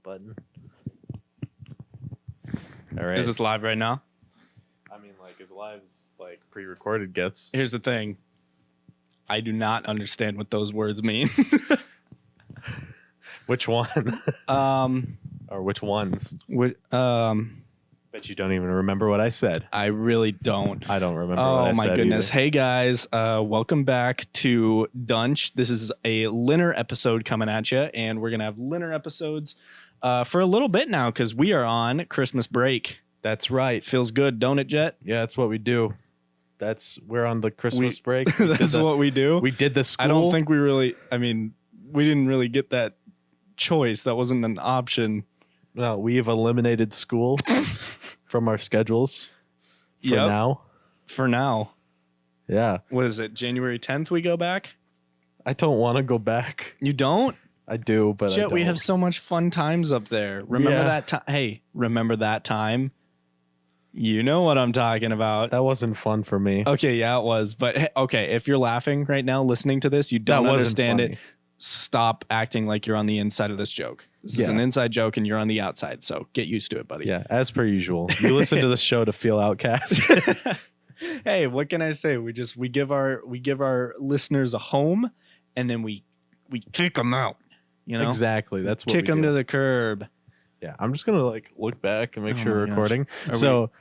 button. All right. Is this live right now? I mean, like, as live as like pre-recorded gets. Here's the thing. I do not understand what those words mean. Which one? Or which ones? Bet you don't even remember what I said. I really don't. I don't remember what I said. Oh, my goodness. Either. Hey, guys. Welcome back to DUNCH. This is a LINNER episode coming at you, and we're going to have LINNER episodes for a little bit now because we are on Christmas break. That's right. Feels good, don't it, Jet? Yeah, that's what we do. We're on the Christmas break. That's what we do. We did the school. I don't think we didn't really get that choice. That wasn't an option. No, we have eliminated school from our schedules for now. For now. Yeah. What is it? January 10th we go back? I don't want to go back. You don't? I do, but Jet, I don't. we have so much fun times up there. Remember that time? Hey, remember that time? You know what I'm talking about. That wasn't fun for me. Okay, yeah, it was. But hey, okay, if you're laughing right now listening to this, you don't understand it. Stop acting like you're on the inside of this joke. This is an inside joke and you're on the outside. So get used to it, buddy. Yeah, as per usual. You listen to the show to feel outcast. Hey, what can I say? We give our listeners a home and then we kick them out. You know? Exactly. That's what kick them to the curb. Yeah, I'm just going to like look back and make sure we're recording.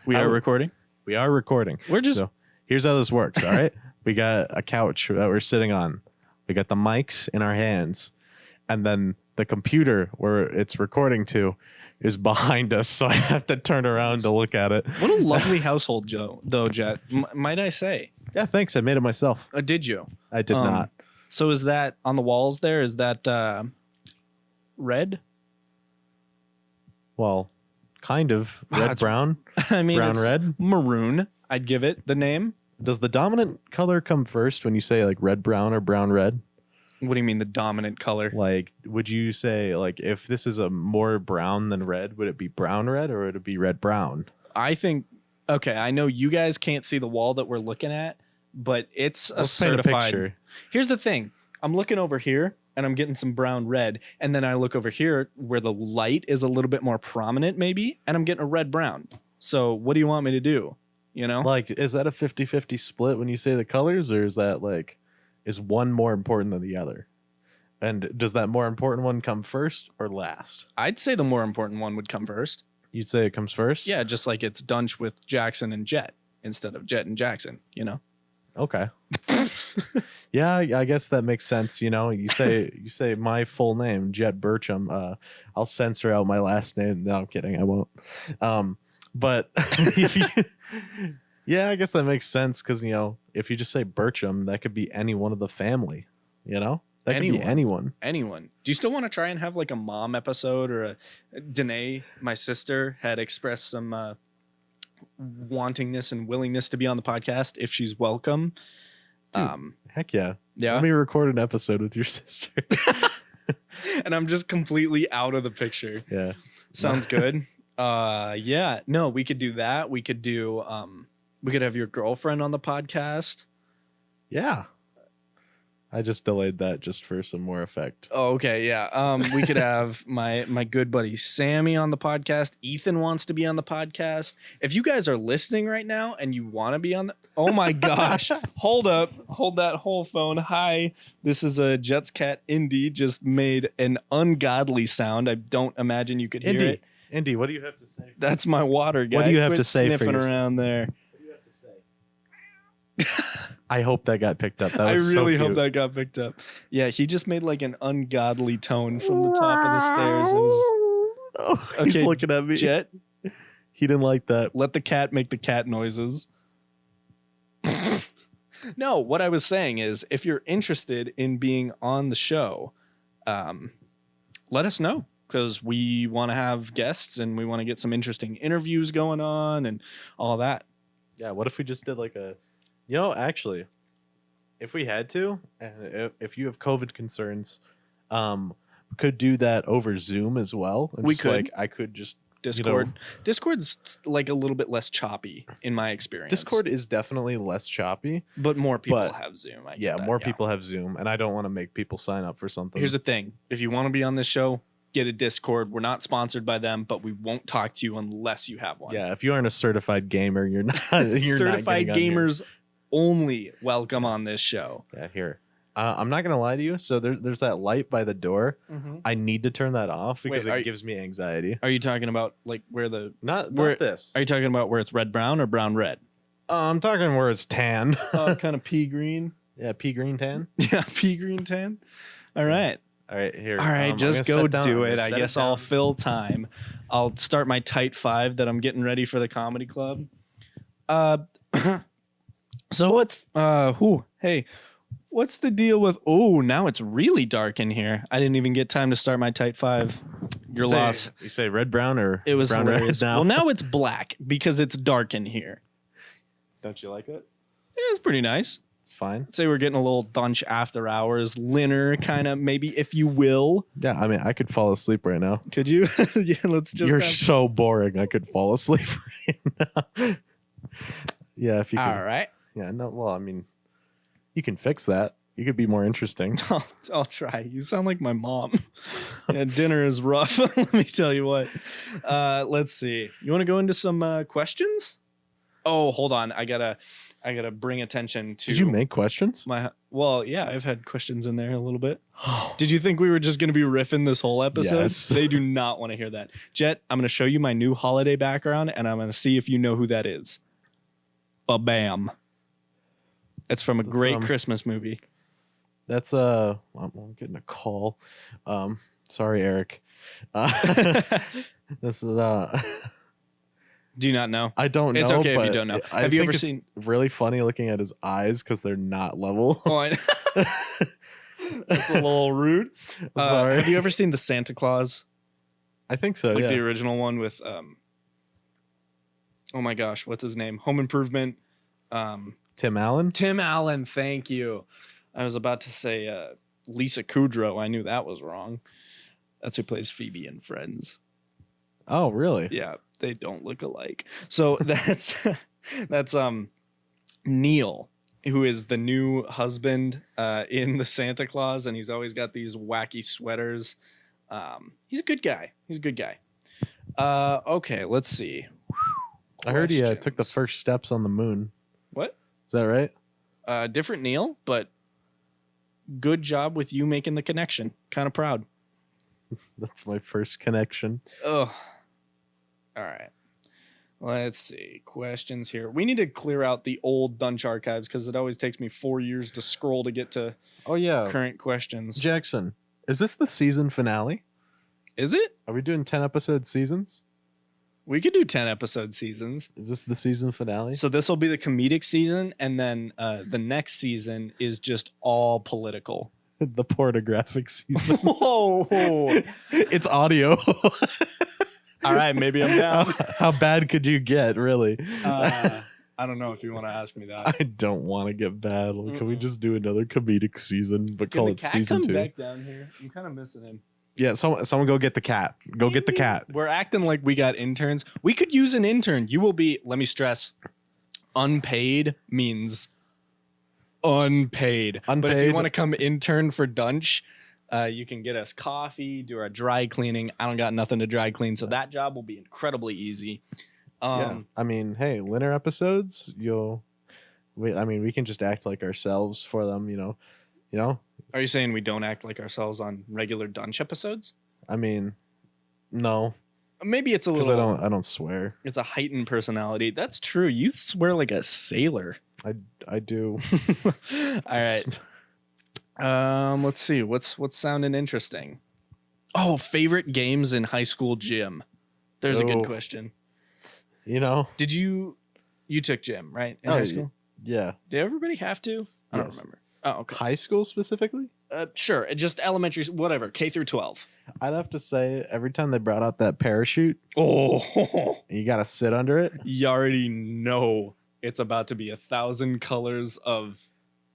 We are recording? We are recording. So here's how this works, all right? We got a couch that we're sitting on. We got the mics in our hands. And then the computer where it's recording to is behind us. So I have to turn around to look at it. What a lovely household, though, Jet. Might I say? Yeah, thanks. I made it myself. Did you? I did not. So is that on the walls there? Is that red? Well, kind of. Red, brown. I mean, brown, red. Maroon. I'd give it the name. Does the dominant color come first when you say like red, brown or brown, red? What do you mean the dominant color? Like, would you say like if this is a more brown than red, would it be brown, red or would it be red, brown? I think, okay, I know you guys can't see the wall that we're looking at, but it's a Let's certified. paint a picture. Here's the thing. I'm looking over here and I'm getting some brown red. And then I look over here where the light is a little bit more prominent maybe, and I'm getting a red brown. So what do you want me to do? You know? Like, is that a 50-50 split when you say the colors, or is that like, is one more important than the other? And does that more important one come first or last? I'd say the more important one would come first. You'd say it comes first? Yeah, just like it's Dunch with Jackson and Jet instead of Jet and Jackson, you know? Okay. Yeah, I guess that makes sense. You know, you say my full name, Jet Burcham. I'll censor out my last name. No, I'm kidding. I won't. But yeah, I guess that makes sense because, you know, if you just say Burcham, that could be any one of the family, you know? That could be anyone. Anyone. Do you still want to try and have like a mom episode or a Danae, my sister, had expressed some wantingness and willingness to be on the podcast if she's welcome? Dude, heck yeah. Yeah. Let me record an episode with your sister. And I'm just completely out of the picture. Yeah. Sounds good. Yeah. No, we could do that. We could do we could have your girlfriend on the podcast. Yeah. I just delayed that just for some more effect. Oh, okay, yeah. We could have my good buddy Sammy on the podcast. Ethan wants to be on the podcast. If you guys are listening right now and you want to be on the... Oh my gosh. Hold up. Hold that whole phone. Hi. This is a Jets cat. Indy just made an ungodly sound. I don't imagine you could hear it. Indy, what do you have to say? That's my water guy. What do you have Quit to say for sniffing yourself? around there? What do you have to say? I hope that got picked up. That I was really so hope cute. that got picked up. Yeah, he just made like an ungodly tone from the top of the stairs. It was Oh, he's Okay, looking at me. Jet. He didn't like that. Let the cat make the cat noises. No, what I was saying is if you're interested in being on the show, let us know because we want to have guests and we want to get some interesting interviews going on and all that. Yeah, what if we just did like a... You know, actually, if we had to, and if you have COVID concerns, we could do that over Zoom as well. And We just, could. Like, I could just... Discord. You know, Discord's like a little bit less choppy in my experience. Discord is definitely less choppy. but more people but- have Zoom. I get Yeah, that, more people have Zoom, and I don't want to make people sign up for something. Here's the thing. If you want to be on this show, get a Discord. We're not sponsored by them, but we won't talk to you unless you have one. Yeah, if you aren't a certified gamer, you're not. You're certified not gamers only welcome on this show. Yeah, here. I'm not gonna lie to you. So there's that light by the door. Mm-hmm. I need to turn that off because Wait, it gives me anxiety. Are you talking about like where the Not where this. Are you talking about where it's red brown or brown red? I'm talking where it's tan. Kind of pea green. Yeah, pea green tan. Yeah, pea green tan. All right. All right, here. All right, I'm just gonna go set down- do I'm it. gonna I set guess down. I'll fill time. I'll start my tight 5 that I'm getting ready for the comedy club. So what's hey, what's the deal with now it's really dark in here. I didn't even get time to start my tight 5. Your loss. You say red, brown, or It was brown, hilarious. red now? Well, now it's black because it's dark in here. Don't you like it? Yeah, it's pretty nice. It's fine. Say we're getting a little DUNCH after hours, LINNER kind of, maybe, if you will. Yeah, I mean, I could fall asleep right now. Could you? Yeah, let's just. You're so boring. I could fall asleep right now. Yeah, if you could. All right. Yeah, no. Well, I mean, you can fix that. You could be more interesting. I'll try. You sound like my mom. Yeah, dinner is rough. Let me tell you what. Let's see. You want to go into some questions? Oh, hold on. I gotta bring attention to. Did you make questions? Well, yeah, I've had questions in there a little bit. Did you think we were just gonna be riffing this whole episode? Yes. They do not want to hear that. Jet, I'm gonna show you my new holiday background, and I'm gonna see if you know who that is. Bam. It's from a great Christmas movie. That's I'm getting a call. Sorry, Eric. This is Do you not know? I don't know. It's okay if you but don't know. I Have you think ever it's seen? really funny looking at his eyes because they're not level. Oh, that's a little rude. Sorry. Have you ever seen the Santa Claus? I think so. Like Yeah. the original one with oh my gosh, what's his name? Home Improvement. Tim Allen. Tim Allen. Thank you. I was about to say Lisa Kudrow. I knew that was wrong. That's who plays Phoebe in Friends. Oh, really? Yeah, they don't look alike. So that's Neil, who is the new husband in the Santa Claus, and he's always got these wacky sweaters. He's a good guy. Okay, let's see. I heard he took the Questions. first steps on the moon. What? Is that right? Different Neil, but good job with you making the connection. Kind of proud. That's my first connection. Oh. All right. Let's see. Questions here. We need to clear out the old DUNCH archives because it always takes me 4 years to scroll to get to Oh yeah, current questions. Jackson. Is this the season finale? Is it? Are we doing 10 episode seasons? We could do 10 episode seasons. Is this the season finale? So this will be the comedic season, and then the next season is just all political. The pornographic season. Whoa! It's audio. All right, maybe I'm down. How bad could you get, really? I don't know if you want to ask me that. I don't want to get bad. Can we just do another comedic season, but Can call the it cat season come 2? back down here? I'm kind of missing him. Yeah, someone go get the cat. Go get the cat. We're acting like we got interns. We could use an intern. You will be, let me stress, unpaid means unpaid. But if you Unpaid. want to come intern for DUNCH, you can get us coffee, do our dry cleaning. I don't got nothing to dry clean, so that job will be incredibly easy. Yeah. I mean, hey, LINNER episodes, we can just act like ourselves for them, you know? Are you saying we don't act like ourselves on regular DUNCH episodes? I mean, no, Maybe it's a because little. I don't swear. It's a heightened personality. That's true. You swear like a sailor. I do. All right. Let's see. What's sounding interesting? Oh, favorite games in high school gym. There's a Oh. good question. You know? Did you took gym, right? In Oh, high school? Yeah. Did everybody have to? I don't Yes. remember. Oh, okay. High school specifically? Sure. Just elementary, whatever. K through 12. I'd have to say every time they brought out that parachute Oh, and you got to sit under it. you already know it's about to be 1,000 colors of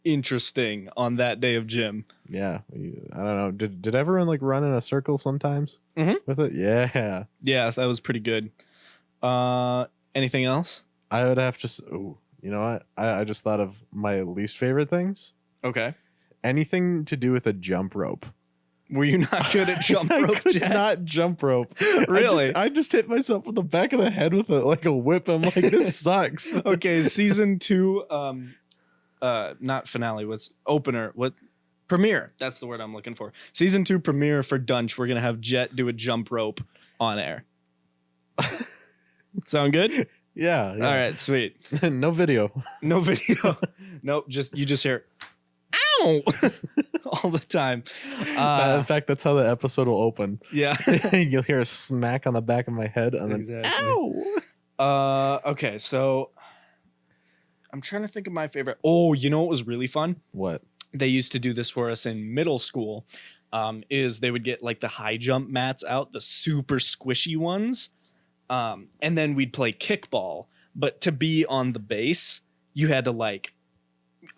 interesting on that day of gym. Yeah. I don't know. Did everyone like run in a circle sometimes with it? Yeah. Yeah, that was pretty good. Anything else? I would have to. You know what? I just thought of my least favorite things. Okay. Anything to do with a jump rope. Were you not good at jump I rope, could Jet? not jump rope. Really? I just hit myself on the back of the head with like a whip. I'm like, this sucks. Okay, season 2, not finale, what's opener, what premiere, that's the word I'm looking for. Season 2 premiere for Dunch, we're gonna have Jet do a jump rope on air. Sound good? Yeah. All right, sweet. No video. No video. Nope, you just hear ow all the time. In fact, that's how the episode will open. Yeah. You'll hear a smack on the back of my head and then Exactly. ow. Okay, so I'm trying to think of my favorite. Oh, you know what was really fun? What? They used to do this for us in middle school. Is they would get like the high jump mats out, the super squishy ones. And then we'd play kickball. But to be on the base, you had to like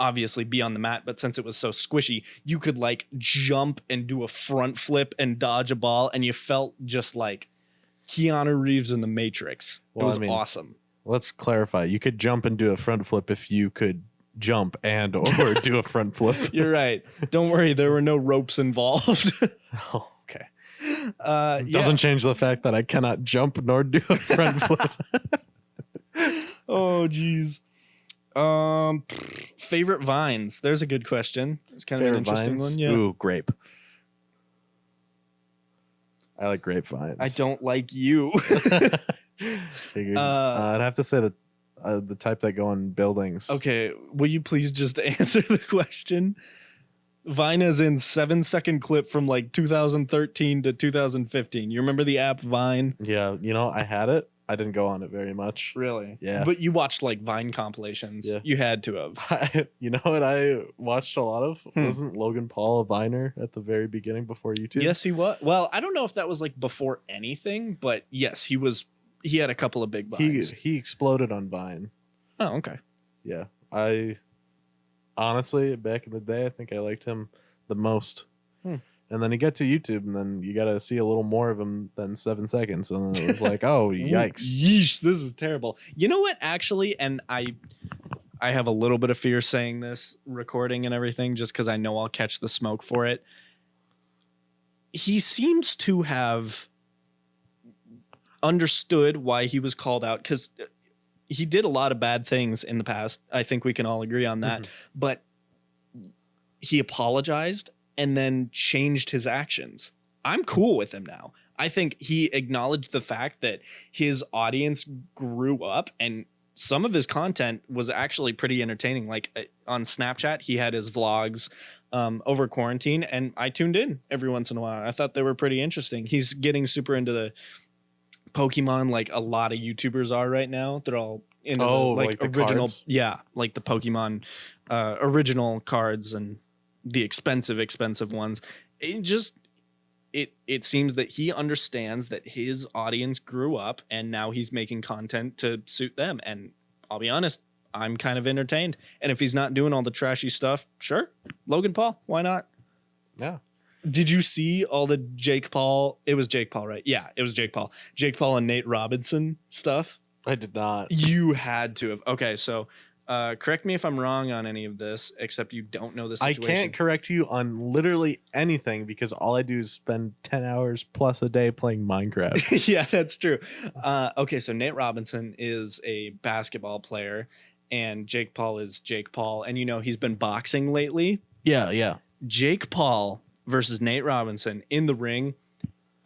obviously be on the mat, but since it was so squishy, you could like jump and do a front flip and dodge a ball, and you felt just like Keanu Reeves in The Matrix. Well, it was awesome. Let's clarify. You could jump and do a front flip if you could jump and or do a front flip. You're right. Don't worry, there were no ropes involved. Oh, okay. Yeah. Doesn't change the fact that I cannot jump nor do a front flip. Oh, geez. Favorite vines. There's a good question. It's kind of an interesting one. Yeah. Ooh, grape. I like grapevines. I don't like you. I'd have to say that the type that go in buildings. Okay, will you please just answer the question? Vine is in 7-second clip from like 2013 to 2015. You remember the app Vine? Yeah, I had it. I didn't go on it very much. Really? Yeah. But you watched like Vine compilations. Yeah. You had to have. You know what I watched a lot of? Wasn't Logan Paul a Viner at the very beginning before YouTube? Yes, he was. Well, I don't know if that was like before anything, but yes, he was. He had a couple of big vines. He exploded on Vine. Oh, okay. Yeah. I honestly, back in the day, I think I liked him the most. And then you get to YouTube, and then you got to see a little more of him than 7 seconds. And then it was like, oh, yikes. Yeesh, this is terrible. You know what, actually, and I have a little bit of fear saying this, recording and everything, just because I know I'll catch the smoke for it. He seems to have understood why he was called out, because he did a lot of bad things in the past. I think we can all agree on that. But he apologized and then changed his actions. I'm cool with him now. I think he acknowledged the fact that his audience grew up, and some of his content was actually pretty entertaining. Like on Snapchat, he had his vlogs over quarantine, and I tuned in every once in a while. I thought they were pretty interesting. He's getting super into the Pokemon, like a lot of YouTubers are right now. They're all into like the original cards? Yeah, like the Pokemon original cards and the expensive ones. It seems that he understands that his audience grew up, and now he's making content to suit them. And I'll be honest, I'm kind of entertained. And if he's not doing all the trashy stuff, sure, Logan Paul, why not? Yeah. Did you see all the Jake Paul? It was Jake Paul, right? Yeah, it was Jake Paul. Jake Paul and Nate Robinson stuff. I did not. You had to have. Okay, so correct me if I'm wrong on any of this, except you don't know the situation. I can't correct you on literally anything because all I do is spend 10 hours plus a day playing Minecraft. Yeah, that's true. Okay, so Nate Robinson is a basketball player, and Jake Paul is Jake Paul. And he's been boxing lately. Yeah. Jake Paul versus Nate Robinson in the ring.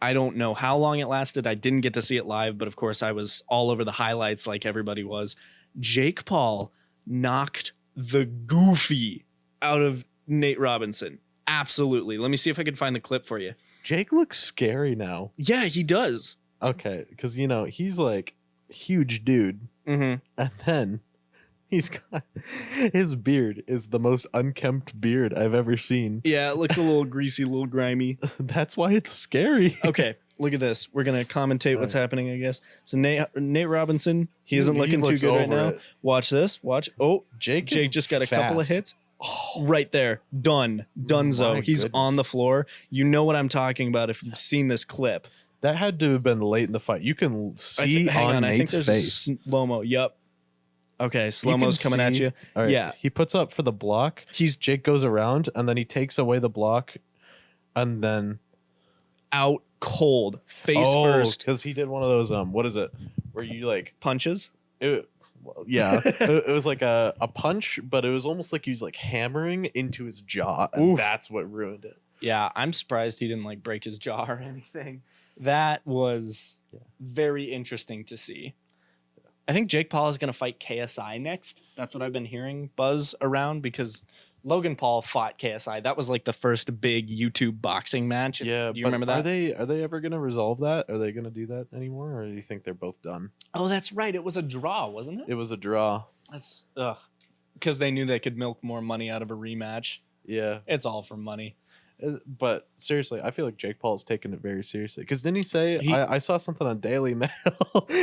I don't know how long it lasted. I didn't get to see it live, but of course I was all over the highlights like everybody was. Jake Paul knocked the goofy out of Nate Robinson. Absolutely. Let me see if I can find the clip for you. Jake looks scary now. Yeah, he does. Okay, because he's like huge dude, and then he's got his beard is the most unkempt beard I've ever seen. Yeah, it looks a little greasy, a little grimy. That's why it's scary. Okay, look at this. We're gonna commentate what's happening, I guess. So Nate Robinson, he isn't looking too good right now. Watch this. Watch. Oh, Jake just got a couple of hits. Oh, right there. Done. Dunzo. My He's goodness. on the floor. You know what I'm talking about if you've seen this clip. That had to have been late in the fight. You can see on Nate's there's face. a slow-mo. Yep. Okay, slow-mo's coming at you. All right, Yeah. he puts up for the block. Jake goes around, and then he takes away the block. And then out cold, face first. because he did one of those what is it? Where you like Punches. it, well, yeah, it was like a punch, but it was almost like he was like hammering into his jaw, and Oof. that's what ruined it. Yeah, I'm surprised he didn't like break his jaw or anything. That was very interesting to see. I think Jake Paul is going to fight KSI next. That's what I've been hearing buzz around because Logan Paul fought KSI. That was like the first big YouTube boxing match. Yeah, do you remember that? Are they ever going to resolve that? Are they going to do that anymore, or do you think they're both done? Oh, that's right. It was a draw, wasn't it? It was a draw. That's because they knew they could milk more money out of a rematch. Yeah, It's all for money. but seriously, I feel like Jake Paul is taking it very seriously. Because didn't he say? I saw something on Daily Mail,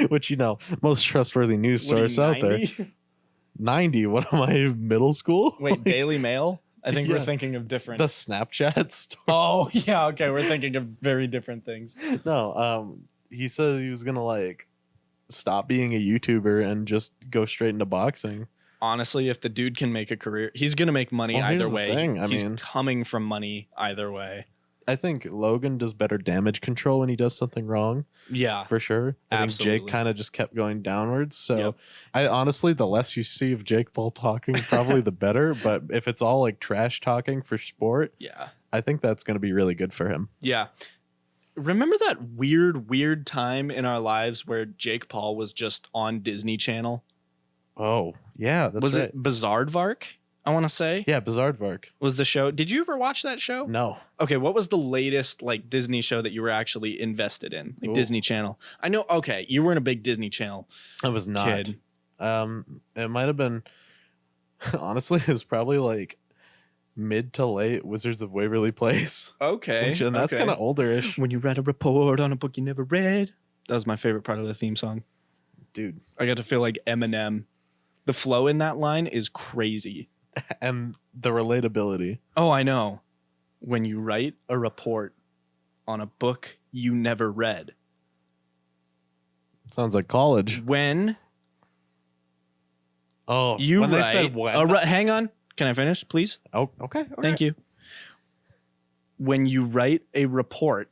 which most trustworthy news source out there. 90. What am I, middle school? Wait, Daily Mail? I think we're thinking of different. The Snapchat story. Oh yeah, okay. We're thinking of very different things. No, he says he was gonna like stop being a YouTuber and just go straight into boxing. Honestly, if the dude can make a career, he's gonna make money either way. He's mean, coming from money either way. I think Logan does better damage control when he does something wrong. Yeah, for sure. I think Jake kind of just kept going downwards. So I honestly, the less you see of Jake Paul talking, probably the better. But if it's all like trash talking for sport, I think that's going to be really good for him. Yeah. Remember that weird time in our lives where Jake Paul was just on Disney Channel? Oh, yeah. Was it Bizarrevark? I want to say. Yeah, Bizarrevark was the show. Did you ever watch that show? No. Okay, what was the latest like Disney show that you were actually invested in? Like Disney Channel. I know. Okay, you weren't a big Disney Channel. I was not. Kid. It might have been. Honestly, it was probably like mid to late Wizards of Waverly Place. Okay, and that's kind of older-ish. When you write a report on a book you never read. That was my favorite part of the theme song. Dude, I got to feel like Eminem. The flow in that line is crazy. And the relatability. Oh, I know. When you write a report on a book you never read. Sounds like college. When you write, they said when. Hang on. Can I finish, please? Oh, okay. Thank you. When you write a report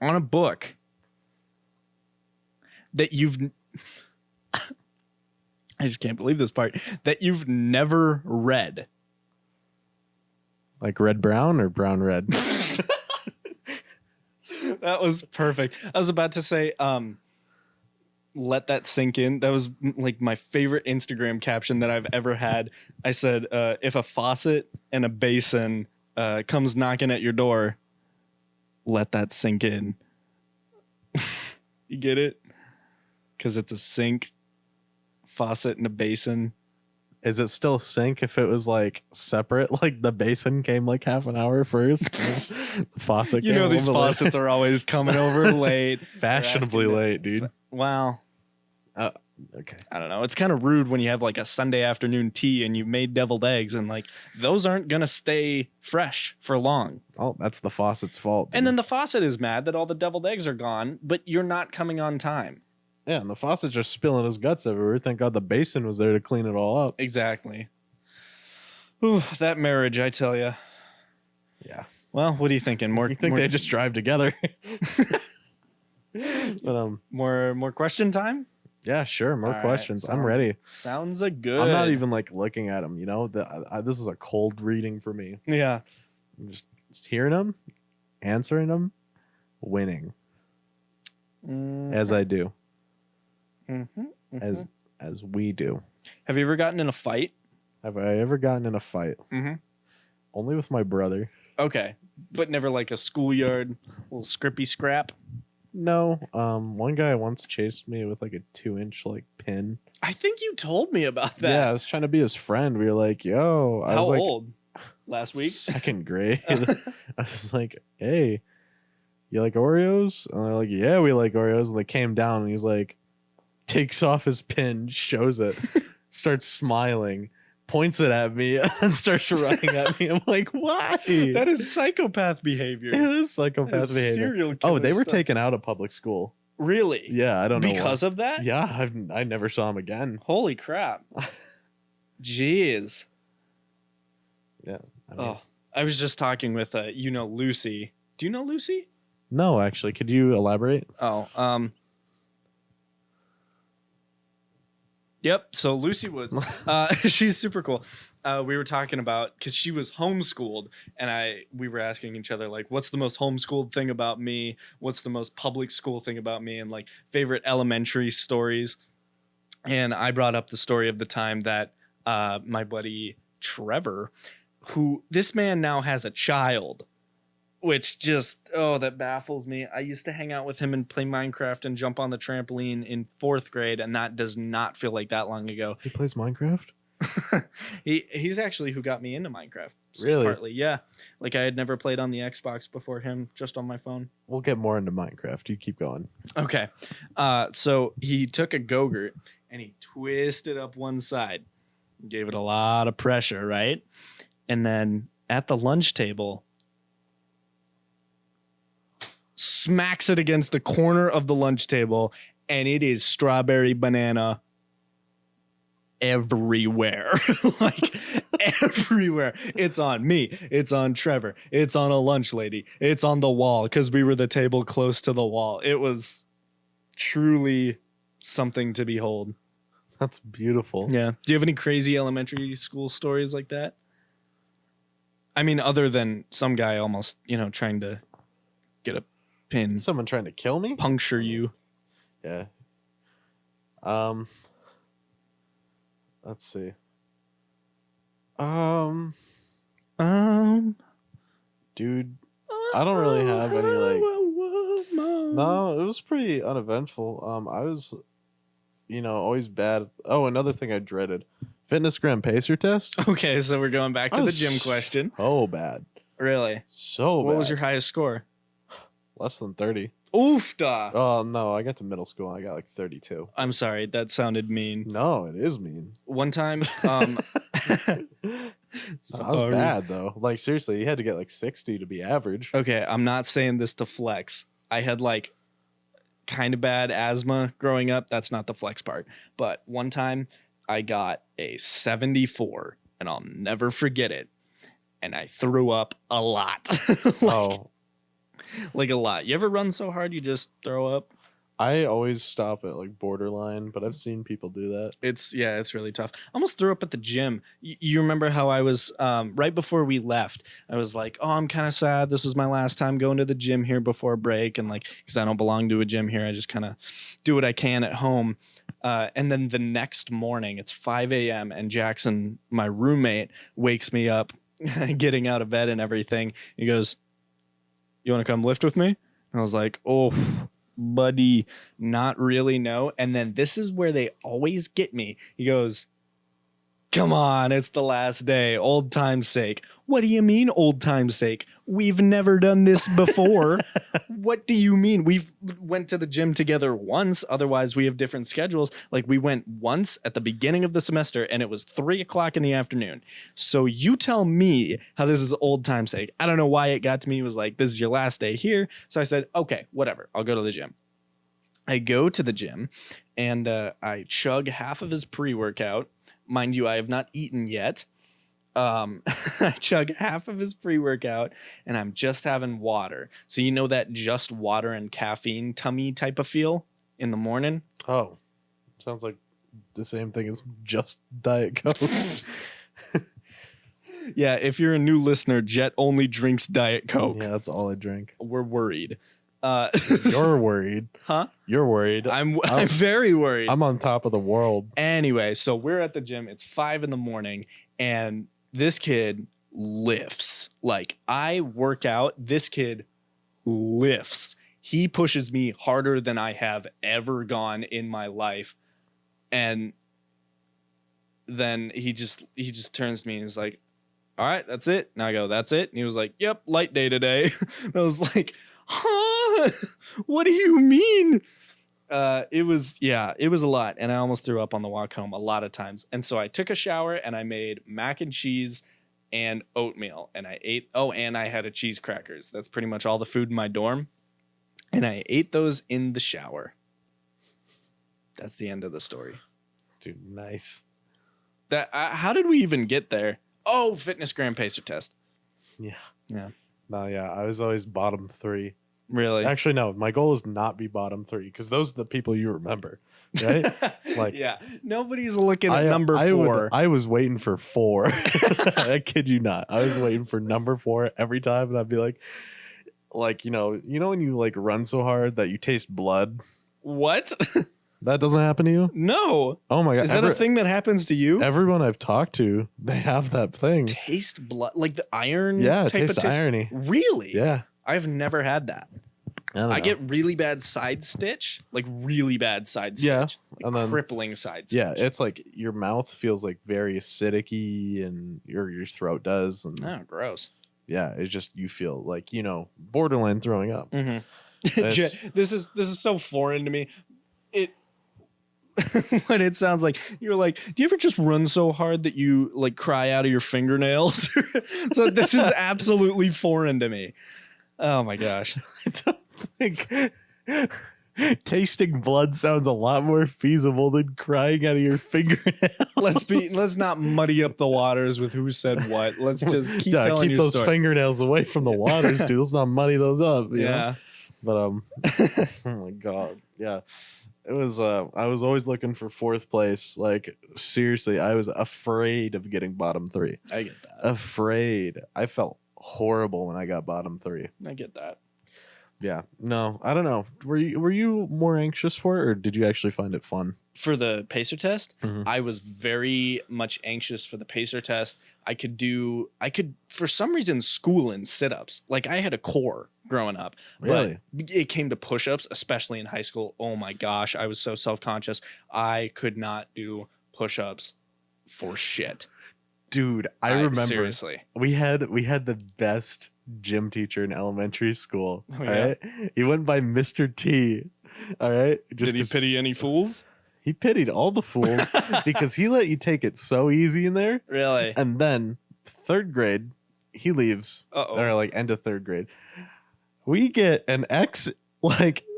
on a book that you've I just can't believe this part. That you've never read. Like red brown or brown red? That was perfect. I was about to say, let that sink in. That was like my favorite Instagram caption that I've ever had. I said, if a faucet and a basin comes knocking at your door, let that sink in. You get it? Because it's a sink, faucet, and a basin. Is it still sink if it was like separate? Like the basin came like half an hour first. The faucet came these faucets are always coming over late. Fashionably late, dude. Wow. Okay. I don't know. It's kind of rude when you have like a Sunday afternoon tea and you made deviled eggs and like those aren't going to stay fresh for long. Oh, that's the faucet's fault. Dude. And then the faucet is mad that all the deviled eggs are gone, but you're not coming on time. Yeah, and the faucet's just spilling his guts everywhere. Thank God the basin was there to clean it all up. Exactly. Ooh, that marriage, I tell you. Yeah. Well, what are you thinking? You think they just drive together? But more question time? Yeah, sure. More questions. I'm ready. Sounds good. I'm not even like looking at them. This is a cold reading for me. Yeah. I'm just hearing them, answering them, winning, as I do. As we do. Have you ever gotten in a fight? Have I ever gotten in a fight? Only with my brother. Okay, but never like a schoolyard little scrippy scrap. No. One guy once chased me with like a 2-inch like pin. I think you told me about that. Yeah, I was trying to be his friend. We were like, "Yo," I was how like, old? Last week? 2nd grade. I was like, "Hey, you like Oreos?" And they're like, "Yeah, we like Oreos." And they came down and he's like, takes off his pin, shows it, starts smiling, points it at me, and starts running at me. I'm like, why? That is psychopath behavior. It is psychopath behavior. Serial killer they were stuff. taken out of public school. Really? Yeah, I don't know because of that. Yeah, I never saw him again. Holy crap! Jeez. Yeah. I was just talking with Lucy. Do you know Lucy? No, actually. Could you elaborate? Oh, yep. So Lucy was, she's super cool. We were talking about, because she was homeschooled, and we were asking each other, like, what's the most homeschooled thing about me? What's the most public school thing about me? And like favorite elementary stories. And I brought up the story of the time that my buddy Trevor, who this man now has a child, which just, that baffles me. I used to hang out with him and play Minecraft and jump on the trampoline in 4th grade, and that does not feel like that long ago. He plays Minecraft? He's actually who got me into Minecraft. Really? Partly, yeah. Like, I had never played on the Xbox before him, just on my phone. We'll get more into Minecraft. You keep going. Okay. So he took a Go-Gurt and he twisted up one side. Gave it a lot of pressure, right? And then at the lunch table, smacks it against the corner of the lunch table, and it is strawberry banana everywhere. Like, everywhere. It's on me. It's on Trevor. It's on a lunch lady. It's on the wall, because we were the table close to the wall. It was truly something to behold. That's beautiful. Yeah. Do you have any crazy elementary school stories like that? I mean, other than some guy almost, trying to get a pin, Someone trying to kill me? puncture you. Yeah. Let's see. Dude, I don't really have any, like... No, it was pretty uneventful. I was, always bad. Oh, another thing I dreaded. Fitness gram pacer test? Okay, so we're going back to the gym question. Oh, bad. Really? So bad. What was your highest score? Less than 30. Oofda. Oh, no, I got to middle school and I got like 32. I'm sorry, that sounded mean. No, it is mean. One time, That was bad, though. Like, seriously, you had to get like 60 to be average. Okay, I'm not saying this to flex. I had like kind of bad asthma growing up. That's not the flex part. But one time I got a 74, and I'll never forget it. And I threw up a lot. Like a lot. You ever run so hard you just throw up? I always stop at like borderline, but I've seen people do that. It's really tough. I almost threw up at the gym. You remember how I was right before we left? I was like, "Oh, I'm kind of sad. This is my last time going to the gym here before break, and like, because I don't belong to a gym here, I just kind of do what I can at home." And then the next morning, it's 5 a.m. and Jackson, my roommate, wakes me up, getting out of bed and everything. He goes, "You want to come lift with me?" And I was like, "Oh, buddy, not really, no." And then this is where they always get me. He goes, "Come on, it's the last day, old time's sake." What do you mean, old time's sake? We've never done this before. What do you mean? We've went to the gym together once. Otherwise, we have different schedules. Like, we went once at the beginning of the semester, and it was 3:00 in the afternoon. So you tell me how this is old time's sake. I don't know why it got to me. It was like, this is your last day here. So I said, okay, whatever. I'll go to the gym. I go to the gym, and I chug half of his pre-workout. Mind you, I have not eaten yet. I chug half of his pre-workout, and I'm just having water. So you know that just water and caffeine tummy type of feel in the morning? Oh, sounds like the same thing as just Diet Coke. Yeah, if you're a new listener, Jet only drinks Diet Coke. Yeah, that's all I drink. We're worried. You're worried. Huh? You're worried. I'm very worried. I'm on top of the world. Anyway, so we're at the gym. It's 5 a.m, and this kid lifts. Like, I work out, this kid lifts. He pushes me harder than I have ever gone in my life. And then he just turns to me and is like, "All right, that's it." And I go, "That's it?" And he was like, "Yep, light day today." And I was like, "Huh? What do you mean?" It was a lot, and I almost threw up on the walk home a lot of times. And so I took a shower, and I made mac and cheese and oatmeal, and I ate. Oh, and I had a cheese crackers. That's pretty much all the food in my dorm, and I ate those in the shower. That's the end of the story. Dude, nice. How did we even get there? Oh, fitness gram pacer test. Yeah. Yeah. No, yeah. I was always bottom 3. Really? Actually, no. My goal is not be bottom 3 because those are the people you remember, right? Like, yeah, nobody's looking at number 4. I was waiting for 4. I kid you not. I was waiting for number 4 every time, and I'd be like when you like run so hard that you taste blood. What? That doesn't happen to you? No. Oh my god! Is that a thing that happens to you? Everyone I've talked to, they have that thing. Taste blood, like the iron. Yeah, type taste of taste. irony. Really? Yeah. I've never had that. I get really bad side stitch, like really bad side stitch. Yeah, like and then, crippling side stitch. Yeah, it's like your mouth feels like very acidic-y and your throat does. And oh, gross. Yeah, it's just you feel like, borderline throwing up. Mm-hmm. This is so foreign to me. It what it sounds like. You're like, do you ever just run so hard that you like cry out of your fingernails? So this is absolutely foreign to me. Oh my gosh. I don't think tasting blood sounds a lot more feasible than crying out of your fingernails. Let's not muddy up the waters with who said what. Let's just keep telling your those story. fingernails away from the waters, dude. Let's not muddy those up. You know? But oh my god, yeah. It was I was always looking for 4th place. Like seriously, I was afraid of getting bottom 3. I get that. Afraid. I felt horrible when I got bottom 3. I get that. Yeah. No, I don't know. Were you more anxious for it, or did you actually find it fun? For the pacer test, Mhm. I was very much anxious for the pacer test. I could for some reason school in sit-ups. Like I had a core growing up. Really? But it came to push-ups, especially in high school. Oh my gosh, I was so self-conscious. I could not do push-ups for shit. Dude, I remember seriously. we had the best gym teacher in elementary school. Oh, all yeah? right. He went by Mr. T. All right. Did he pity any fools? He pitied all the fools because he let you take it so easy in there. Really? And then 3rd grade, he leaves. Uh-oh. Or like end of 3rd grade. We get an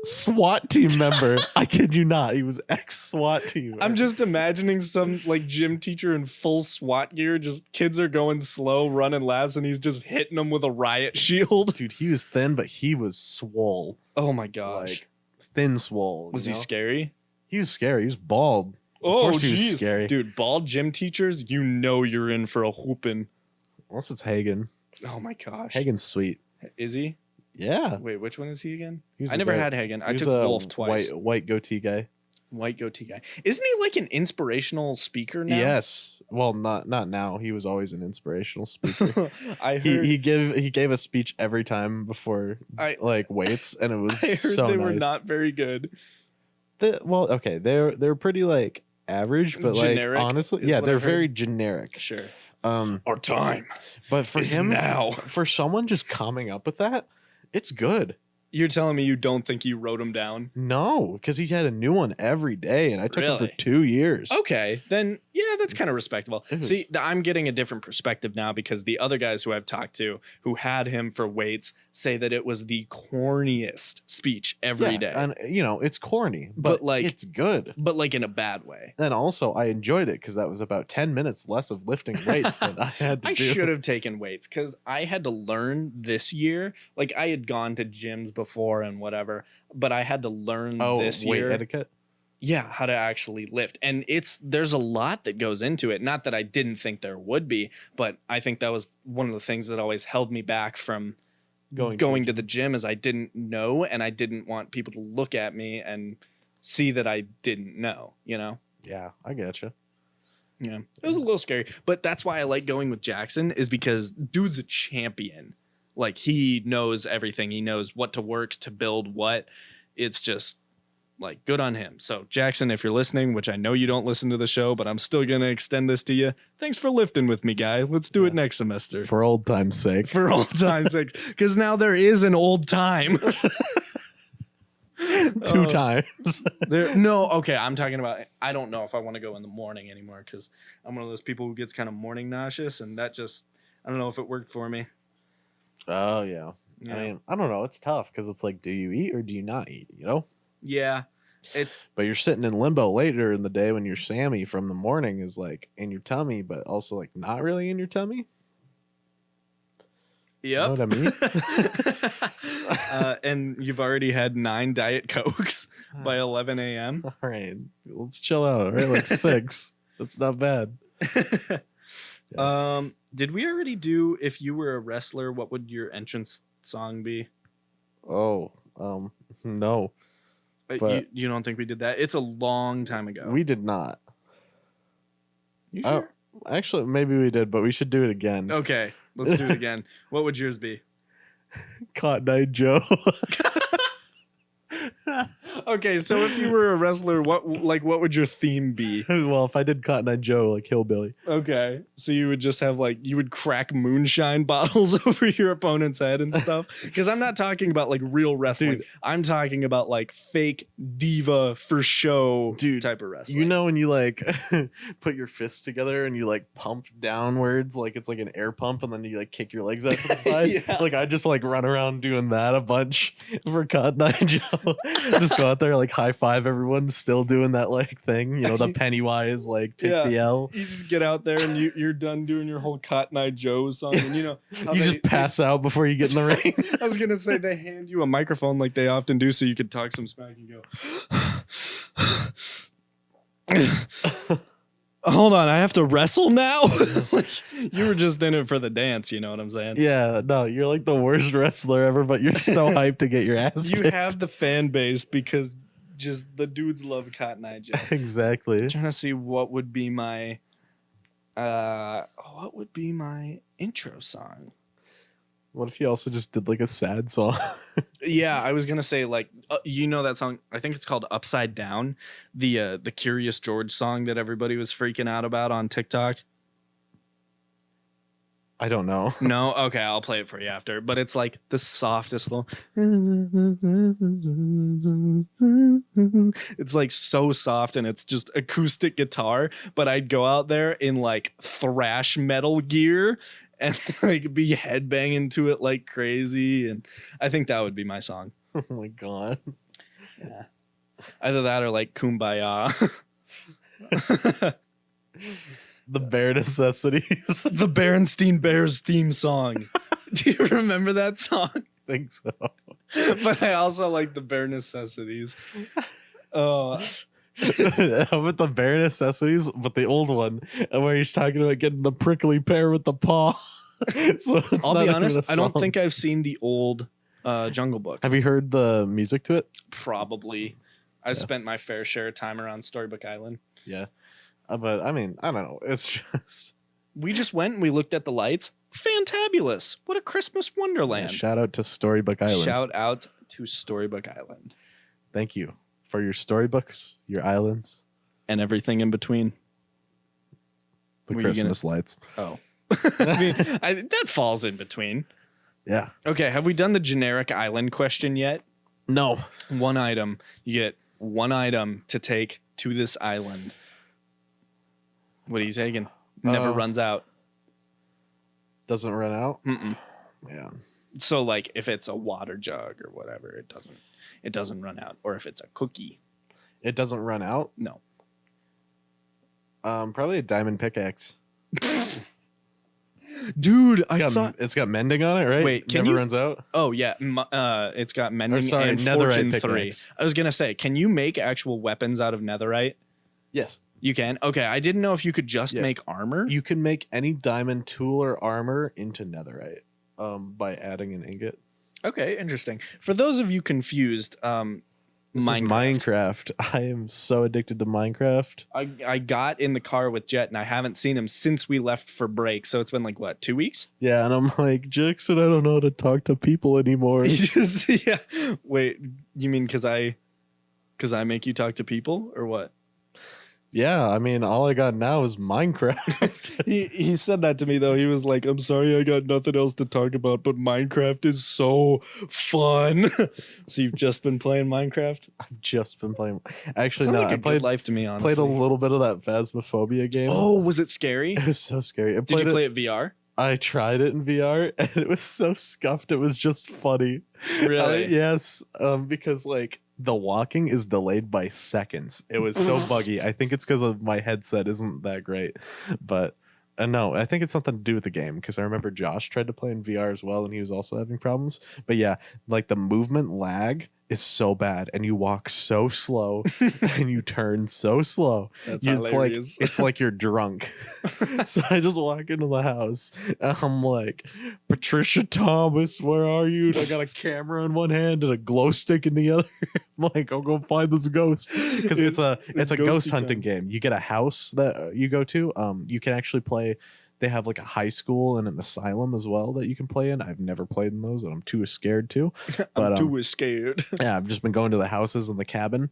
SWAT team member. I kid you not. He was SWAT team. I'm just imagining some like gym teacher in full SWAT gear. Just kids are going slow, running laps, and he's just hitting them with a riot shield. Dude, he was thin, but he was swole. Oh my gosh. Like thin swole. Was he scary? He was scary. He was bald. Oh, he was jeez. scary. Dude, bald gym teachers, you know you're in for a whooping. Unless it's Hagen. Oh my gosh. Hagen's sweet. Is he? Yeah. Wait, which one is he again? He was I a never guy- had Hagen. I he was took a Wolf twice. White goatee guy. White goatee guy. Isn't he like an inspirational speaker now? Yes. Well, not now. He was always an inspirational speaker. I heard he gave a speech every time before weights, and it was I heard so they nice. were not very good. Okay, they're pretty like average, but Generic like honestly, is yeah, what they're I've heard. very generic. Sure. Our time but for is him now. for someone just coming up with that, it's good. You're telling me you don't think you wrote him down? No, because he had a new one every day, and I took him for Really? 2 years. Okay, then yeah, that's kind of respectable. It was- See, I'm getting a different perspective now because the other guys who I've talked to who had him for weights say that it was the corniest speech every day, and it's corny, But, but like- it's good. but like in a bad way. And also, I enjoyed it because that was about 10 minutes less of lifting weights than I had to I do. should have taken weights because I had to learn this year. Like I had gone to gyms before and whatever, but I had to learn this weight year. etiquette. Yeah, how to actually lift. And there's a lot that goes into it. Not that I didn't think there would be, but I think that was one of the things that always held me back from going to the gym is I didn't know, and I didn't want people to look at me and see that I didn't know, Yeah, I getcha. Yeah. It was a little scary, but that's why I like going with Jackson is because dude's a champion. Like he knows everything. He knows what to work to build what. It's just like good on him. So Jackson, if you're listening, which I know you don't listen to the show, but I'm still going to extend this to you. Thanks for lifting with me, guy. Let's do it next semester. For old time's sake. For old time's sake. Because now there is an old time. Two times. Okay, I'm talking about, I don't know if I want to go in the morning anymore because I'm one of those people who gets kind of morning nauseous, and that just, I don't know if it worked for me. Oh, yeah. Yeah. I mean, I don't know. It's tough because it's like, do you eat or do you not eat, Yeah, it's But you're sitting in limbo later in the day when your Sammy from the morning is like in your tummy, but also like not really in your tummy. Yep. You know what I mean? And you've already had 9 Diet Cokes by 11 a.m. All right, let's chill out. Right, like 6. That's not bad. Did we already do if you were a wrestler, what would your entrance song be? Oh, no, but You don't think we did that? It's a long time ago. we did not. You sure? Actually, maybe we did, but we should do it again. Okay, let's do it again. What would yours be? Cotton Eye Joe. Okay, so if you were a wrestler, what would your theme be? Well, if I did Cotton Eye Joe, like hillbilly. Okay, so you would just have you would crack moonshine bottles over your opponent's head and stuff. Because I'm not talking about real wrestling. Dude. I'm talking about fake diva for show type of wrestling. You know when you put your fists together and you pump downwards, it's like an air pump, and then you kick your legs out to the side. Yeah. I just run around doing that a bunch for Cotton Eye Joe. Just go out there high five everyone, still doing that thing. The Pennywise take the L. You just get out there and you're done doing your whole Cotton Eye Joe song, and how you just pass out before you get in the ring. I was gonna say they hand you a microphone like they often do, so you could talk some smack and go. Hold on, I have to wrestle now. You were just in it for the dance, you know what I'm saying? Yeah, no, you're the worst wrestler ever, but you're so hyped to get your ass You kicked. have the fan base because just the dudes love Cotton Eye Joe. Exactly. I'm trying to see what would be my intro song. What if you also just did a sad song? Yeah, I was gonna say that song. I think it's called "Upside Down," the Curious George song that everybody was freaking out about on TikTok. I don't know. No, okay, I'll play it for you after. But it's the softest little. It's so soft, and it's just acoustic guitar. But I'd go out there in thrash metal gear and be headbanging to it like crazy, and I think that would be my song. Oh my god. Yeah. Either that or Kumbaya. The Bare Necessities. The Berenstein Bears theme song. Do you remember that song? I think so. But I also like the Bare Necessities. How about the Bare Necessities, but the old one, and where he's talking about getting the prickly pear with the paw. So I'll be honest, I don't think I've seen the old Jungle Book. Have you heard the music to it? Probably. I've spent my fair share of time around Storybook Island. Yeah. But I mean, I don't know. It's just. We just went and we looked at the lights. Fantabulous. What a Christmas wonderland. Yeah, shout out to Storybook Island. Shout out to Storybook Island. Thank you for your storybooks, your islands, and everything in between. The Christmas lights. Oh. That falls in between. Yeah. Okay, have we done the generic island question yet? No. One item. You get one item to take to this island. What are you taking? Never runs out. Doesn't run out? Mm-mm. Yeah. So if it's a water jug or whatever, it doesn't run out. Or if it's a cookie. It doesn't run out? No. Probably a diamond pickaxe. Dude, it's got mending on it, right? Wait, never runs out? Oh yeah, it's got mending and netherite fortune pickaxe. 3. I was gonna say, can you make actual weapons out of netherite? Yes. You can? Okay, I didn't know if you could just make armor. You can make any diamond tool or armor into netherite by adding an ingot. Okay, interesting. For those of you confused, Minecraft. I am so addicted to Minecraft. I got in the car with Jet, and I haven't seen him since we left for break. So it's been 2 weeks? Yeah, and I'm like, Jackson, I don't know how to talk to people anymore. Yeah. Wait, you mean because I make you talk to people, or what? Yeah, I mean, all I got now is Minecraft. He said that to me, though. He was like, I'm sorry I got nothing else to talk about, but Minecraft is so fun. So you've just been playing Minecraft? I've just been playing. Actually, Sounds no, like I played life to me, honestly. played a little bit of that Phasmophobia game. Oh, was it scary? It was so scary. Did you play it VR? I tried it in VR, and it was so scuffed. It was just funny. Really? Yes, because the walking is delayed by seconds. It was so buggy. I think it's because of my headset isn't that great, but No, I think it's something to do with the game because I remember Josh tried to play in VR as well and he was also having problems. But yeah, like the movement lag is so bad and you walk so slow and you turn so slow. That's It's hilarious. it's like you're drunk. So I just walk into the house and I'm like, Patricia Thomas, where are you? And I got a camera in one hand and a glow stick in the other. I'm like, I'll go find this ghost because it's a ghost hunting game. You get a house that you go to. You can actually play. They have like a high school and an asylum as well that you can play in. I've never played in those and I'm too scared to. But, I'm too scared. Yeah, I've just been going to the houses and the cabin.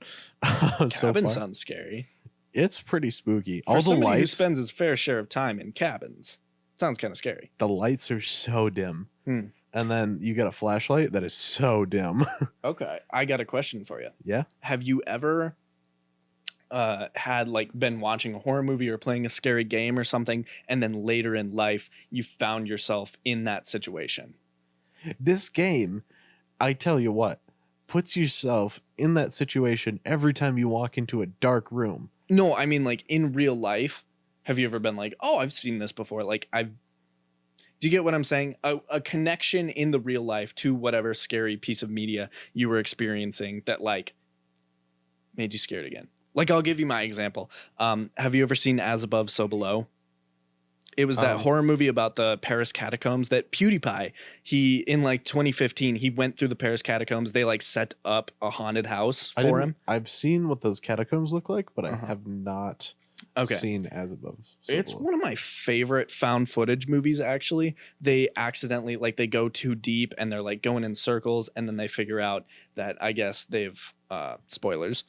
So Cabin far. sounds scary. It's pretty spooky. For All the somebody who lights, spends his fair share of time in cabins, sounds kind of scary. the lights are so dim. Hmm. And then you get a flashlight that is so dim. Okay, I got a question for you. Yeah. Have you ever had like been watching a horror movie or playing a scary game or something, and then later in life you found yourself in that situation? This game, I tell you what, puts yourself in that situation every time you walk into a dark room. No, I mean like in real life. Have you ever been like, oh, I've seen this before? Like do you get what I'm saying? A connection in the real life to whatever scary piece of media you were experiencing that like made you scared again. Like I'll give you my example. Have you ever seen As Above, So Below? It was that horror movie about the Paris catacombs that PewDiePie, he in like 2015, he went through the Paris catacombs. They like set up a haunted house for him. I've seen what those catacombs look like, but I have not seen As Above. So it's one of my favorite found footage movies, actually. They accidentally, like, they go too deep and they're like going in circles, and then they figure out that, I guess they've spoilers.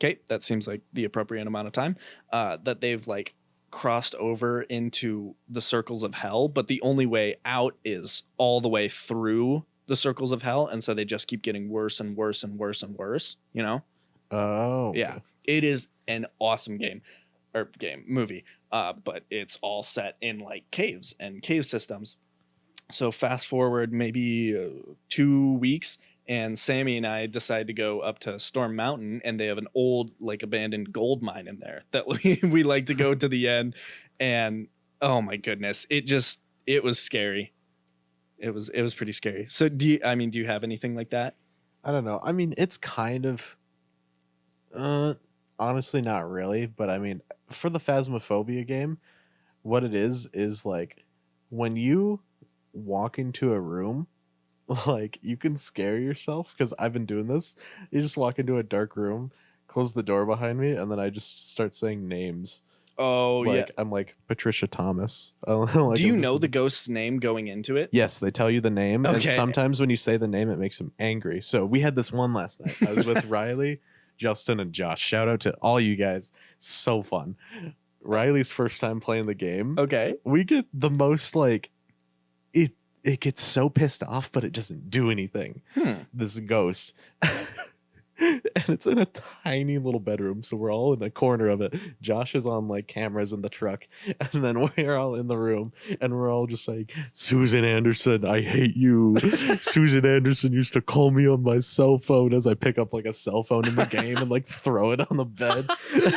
Okay, that seems like the appropriate amount of time. That they've like crossed over into the circles of hell, but the only way out is all the way through the circles of hell, and so they just keep getting worse and worse and worse and worse, you know? Oh. Okay. Yeah. It is an awesome movie. But it's all set in like caves and cave systems. So fast forward maybe 2 weeks, and Sammy and I decide to go up to Storm Mountain, and they have an old like abandoned gold mine in there that we like to go to the end. And oh my goodness, it was scary. It was pretty scary. So do you have anything like that? I don't know. I mean, it's kind of honestly not really, but I mean, for the Phasmophobia game, what it is like when you walk into a room, like you can scare yourself, because I've been doing this. You just walk into a dark room, close the door behind me, and then I just start saying names. Oh, like, yeah. I'm like Patricia Thomas. Like, do you know the ghost's name going into it? Yes, they tell you the name. Okay. And sometimes when you say the name, it makes them angry. So we had this one last night. I was with Riley, Justin, and Josh. Shout out to all you guys. It's so fun. Riley's first time playing the game. Okay. We get the most like it gets so pissed off, but it doesn't do anything. This ghost. And it's in a tiny little bedroom, so we're all in the corner of it. Josh is on like cameras in the truck, and then we're all in the room, and we're all just like, Susan Anderson, I hate you. Susan Anderson used to call me on my cell phone, as I pick up like a cell phone in the game and like throw it on the bed.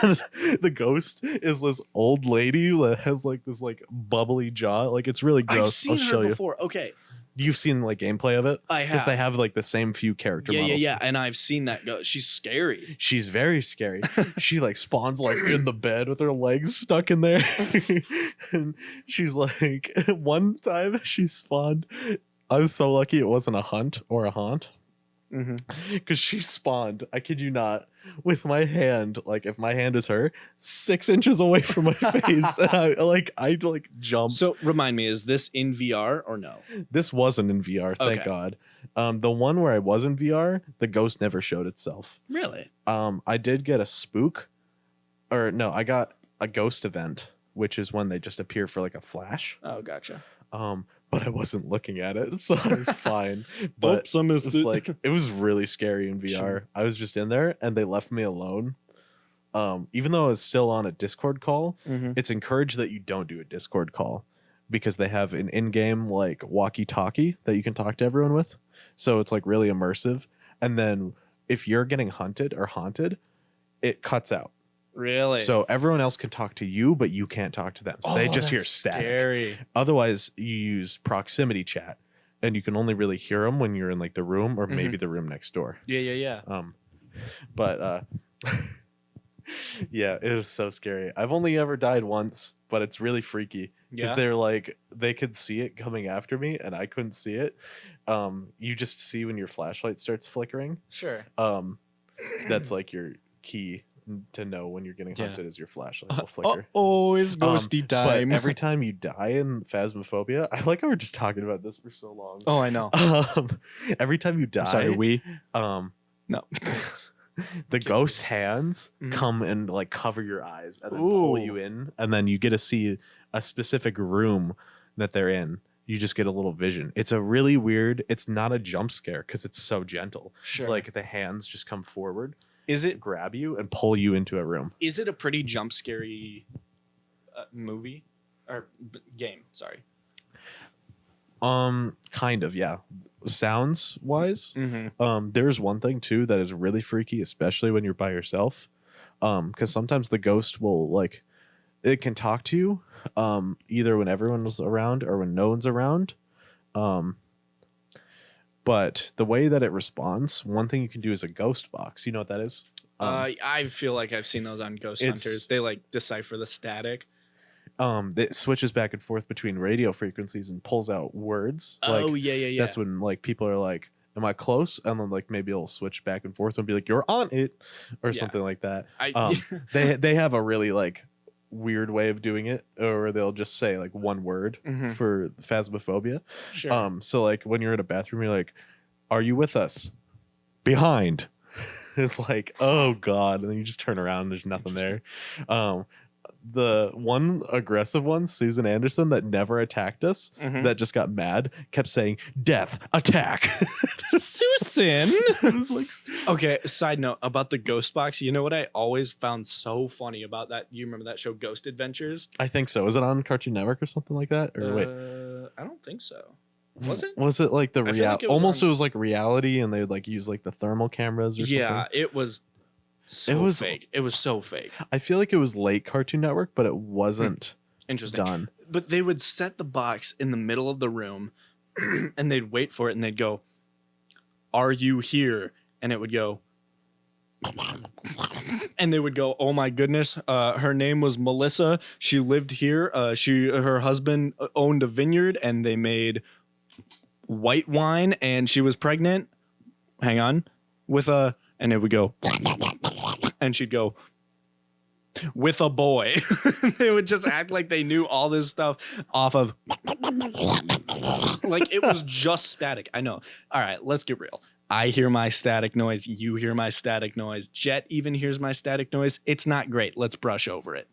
And the ghost is this old lady that has like this like bubbly jaw. Like it's really gross. I've seen her before. Okay. You've seen like gameplay of it? I have. Because they have like the same few character models. Yeah. And I've seen that go. She's scary. She's very scary. She like spawns like in the bed with her legs stuck in there. And she's like, one time she spawned. I was so lucky it wasn't a hunt or a haunt. Because she spawned, I kid you not, with my hand, like if my hand is her, 6 inches away from my face. And I jumped. So remind me, is this in VR or no? This wasn't in VR, thank God. The one where I was in VR, the ghost never showed itself. Really? I did get a spook, or no, I got a ghost event, which is when they just appear for like a flash. Oh, gotcha. But I wasn't looking at it, so I was fine. But Oops, I missed it. Like it was really scary in VR. I was just in there, and they left me alone. Even though I was still on a Discord call, it's encouraged that you don't do a Discord call, because they have an in-game like walkie-talkie that you can talk to everyone with. So it's like really immersive. And then if you're getting hunted or haunted, it cuts out. Really? So everyone else can talk to you, but you can't talk to them. So they just hear that's static. Scary. Otherwise, you use proximity chat, and you can only really hear them when you're in like the room or maybe the room next door. Yeah. But yeah, it is so scary. I've only ever died once, but it's really freaky because Yeah. they're like they could see it coming after me, and I couldn't see it. You just see when your flashlight starts flickering. Sure. That's like your key to know when you're getting hunted is your flashlight will flicker. Oh, it's ghosty time. But every time you die in Phasmophobia, I like how we're just talking about this for so long. Oh, I know. Every time you die, I'm sorry, no. The ghost hands come and like cover your eyes and then pull you in, and then you get to see a specific room that they're in. You just get a little vision. It's a really weird. It's not a jump scare because it's so gentle. Sure. Like the hands just come forward. Is it grab you and pull you into a room? Is it a pretty jump scary movie or game? Sorry. Kind of, yeah. Sounds wise, there's one thing too that is really freaky, especially when you're by yourself. Because sometimes the ghost will like, it can talk to you, either when everyone's around or when no one's around. But the way that it responds, one thing you can do is a ghost box. You know what that is? I feel like I've seen those on Ghost Hunters. They like decipher the static. It switches back and forth between radio frequencies and pulls out words. Oh, like, yeah. That's when like people are like, "Am I close?" And then like maybe it'll switch back and forth and be like, "You're on it," or something like that. They have a really like weird way of doing it, or they'll just say like one word for Phasmophobia. Sure. So like when you're in a bathroom, you're like, "Are you with us?" Behind. It's like, oh god, and then you just turn around and there's nothing there. The one aggressive one, Susan Anderson, that never attacked us, that just got mad, kept saying, "Death, attack." Susan. It was like, okay, side note about the ghost box. You know what I always found so funny about that? You remember that show Ghost Adventures? I think so. Was it on Cartoon Network or something like that? Or wait, I don't think so. Was it? Was it like the reality? Like it was like reality, and they would like use like the thermal cameras or something. Yeah, it was so fake. It was so fake. I feel like it was late Cartoon Network, but it wasn't interesting done. But they would set the box in the middle of the room and they'd wait for it and they'd go, "Are you here?" And it would go, and they would go, "Oh my goodness, her name was Melissa. She lived here. Her husband owned a vineyard and they made white wine and she was pregnant. Hang on. With a," and it would go, and she'd go, "With a boy." They would just act like they knew all this stuff off of, like it was just static. I know. All right, let's get real. I hear my static noise. You hear my static noise. Jet even hears my static noise. It's not great. Let's brush over it.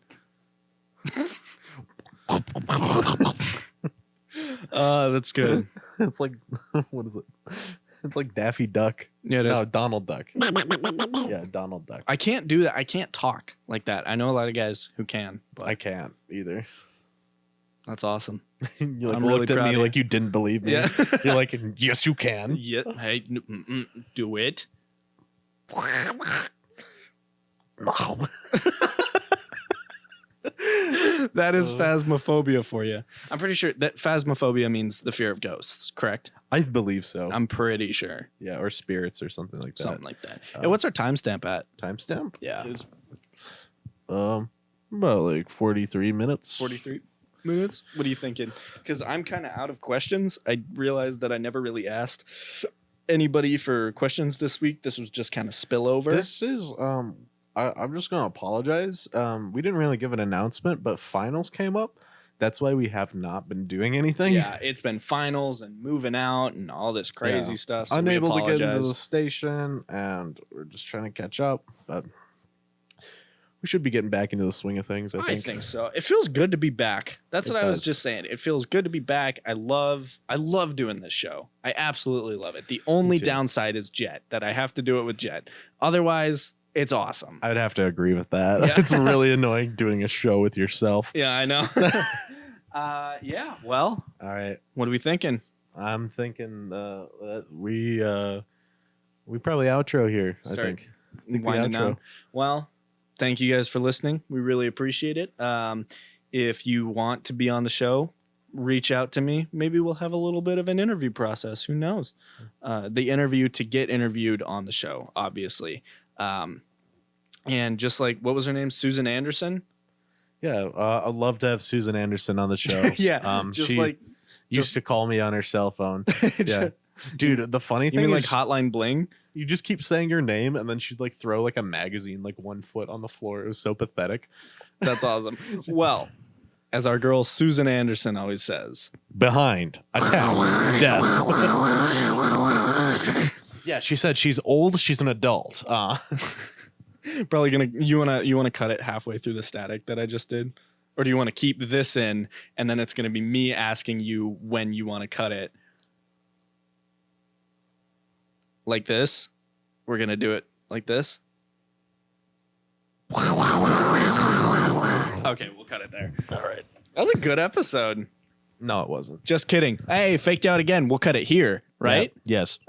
That's good. It's like, what is it? It's like Daffy Duck. Yeah, it is. No, Donald Duck. Yeah, Donald Duck. I can't do that. I can't talk like that. I know a lot of guys who can, but I can't either. That's awesome. You like I'm looked really at me proud like you didn't believe me. Yeah. You're like, "Yes, you can." Yeah. Hey, do it. No. That is Phasmophobia for you. I'm pretty sure that Phasmophobia means the fear of ghosts, correct? I believe so. I'm pretty sure. Yeah, or spirits or something like that. Something like that. Hey, what's our timestamp at? Timestamp? Yeah. Is about like 43 minutes. 43 minutes? What are you thinking? Because I'm kind of out of questions. I realized that I never really asked anybody for questions this week. This was just kind of spillover. This is I'm just gonna apologize. We didn't really give an announcement, but finals came up. That's why we have not been doing anything. Yeah, it's been finals and moving out and all this crazy stuff. So unable we to get into apologize. the station, and we're just trying to catch up. But we should be getting back into the swing of things. I think so. It feels good to be back. That's what I was does. just saying. It feels good to be back. I love doing this show. I absolutely love it. The only too. downside is Jet, that I have to do it with Jet. Otherwise, it's awesome. I'd have to agree with that. Yeah. It's really annoying doing a show with yourself. Yeah, I know. Yeah. Well, All right. what are we thinking? I'm thinking that we probably outro here. I think we Winding outro. down. Well, thank you guys for listening. We really appreciate it. If you want to be on the show, reach out to me. Maybe we'll have a little bit of an interview process. Who knows? The interview to get interviewed on the show, obviously. And just like, what was her name? Susan Anderson? Yeah, I'd love to have Susan Anderson on the show. Yeah, she used to call me on her cell phone. Yeah. Dude, the funny thing you mean is, like Hotline Bling? you just keep saying your name, and then she'd like throw like a magazine like 1 foot on the floor. It was so pathetic. That's awesome. Well, as our girl Susan Anderson always says, Behind, attack, death. Yeah, she said she's old. She's an adult. probably gonna you wanna cut it halfway through the static that I just did, or do you want to keep this in and then it's gonna be me asking you when you want to cut it? Like this? We're gonna do it like this. Okay, we'll cut it there. All right. That was a good episode. No, it wasn't. Just kidding. Hey, faked out again. We'll cut it here, right? Yeah. Yes.